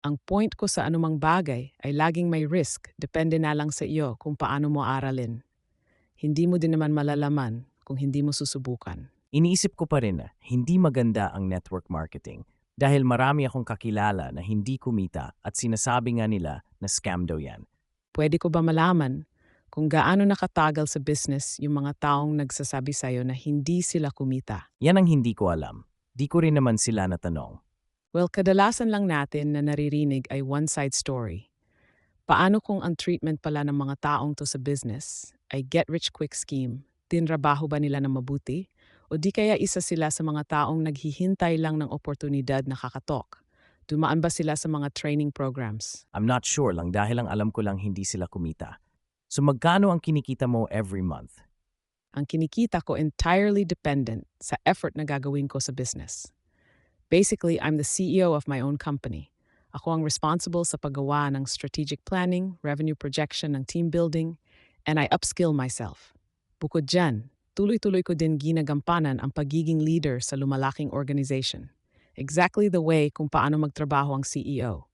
Ang point ko sa anumang bagay ay laging may risk, depende na lang sa iyo kung paano mo aralin. Hindi mo din naman malalaman kung hindi mo susubukan. Iniisip ko pa rin na hindi maganda ang network marketing dahil marami akong kakilala na hindi kumita at sinasabi nga nila na scam daw yan. Pwede ko ba malaman kung gaano nakatagal sa business yung mga taong nagsasabi sa'yo na hindi sila kumita? Yan ang hindi ko alam. Di ko rin naman sila natanong. Well, kadalasan lang natin na naririnig ay one-side story. Paano kung ang treatment pala ng mga taong to sa business ay get-rich-quick scheme? Tinrabaho ba nila na mabuti? O di kaya isa sila sa mga taong naghihintay lang ng oportunidad na kakatok? Dumaan ba sila sa mga training programs? I'm not sure lang dahil ang alam ko lang hindi sila kumita. So magkano ang kinikita mo every month? Ang kinikita ko entirely dependent sa effort na gagawin ko sa business. Basically, I'm the CEO of my own company. Ako ang responsible sa paggawa ng strategic planning, revenue projection ng team building, and I upskill myself. Bukod dyan, tuloy-tuloy ko din ginagampanan ang pagiging leader sa lumalaking organization. Exactly the way kung paano magtrabaho ang CEO.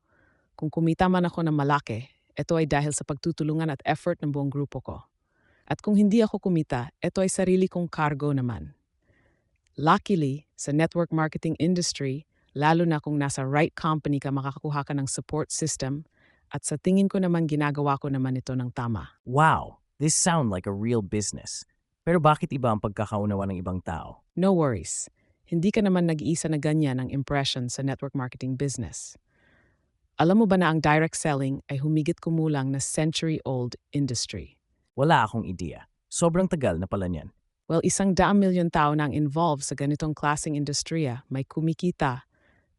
Kung kumita man ako ng malaki, ito ay dahil sa pagtutulungan at effort ng buong grupo ko. At kung hindi ako kumita, ito ay sarili kong cargo naman. Luckily, sa network marketing industry, lalo na kung nasa right company ka makakakuha ka ng support system, at sa tingin ko naman ginagawa ko naman ito ng tama. Wow, this sound like a real business. Pero bakit iba ang pagkakaunawa ng ibang tao? No worries. Hindi ka naman nag-iisa na ganyan ang impression sa network marketing business. Alam mo ba na ang direct selling ay humigit kumulang na century-old industry? Wala akong ideya. Sobrang tagal na pala niyan. Well, 100 milyon tao na ang involved sa ganitong klaseng industriya, may kumikita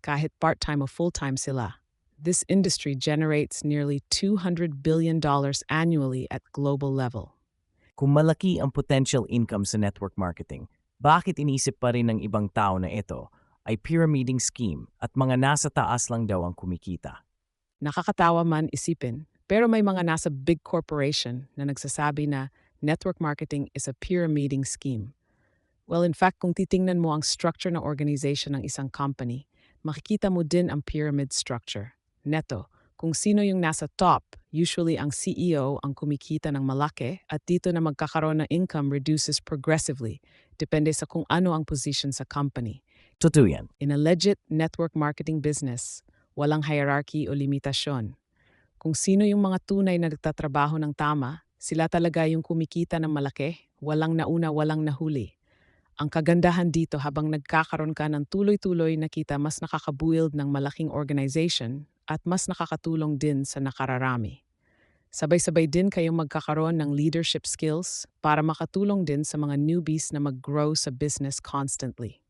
kahit part-time o full-time sila. This industry generates nearly $200 billion annually at global level. Kung malaki ang potential income sa network marketing, bakit iniisip pa rin ng ibang tao na ito ay pyramiding scheme at mga nasa taas lang daw ang kumikita? Nakakatawa man isipin, pero may mga nasa big corporation na nagsasabi na network marketing is a pyramiding scheme. Well, in fact, kung titingnan mo ang structure ng organization ng isang company, makikita mo din ang pyramid structure. Neto, kung sino yung nasa top, usually ang CEO ang kumikita ng malaki at dito na magkakaroon ng income reduces progressively, depende sa kung ano ang position sa company. Totoo yan. In a legit network marketing business, walang hierarchy o limitasyon. Kung sino yung mga tunay na nagtatrabaho ng tama, sila talaga yung kumikita ng malaki, walang nauna, walang nahuli. Ang kagandahan dito habang nagkakaroon ka ng tuloy-tuloy na kita mas nakakabuild ng malaking organization at mas nakakatulong din sa nakararami. Sabay-sabay din kayong magkakaroon ng leadership skills para makatulong din sa mga newbies na mag-grow sa business constantly.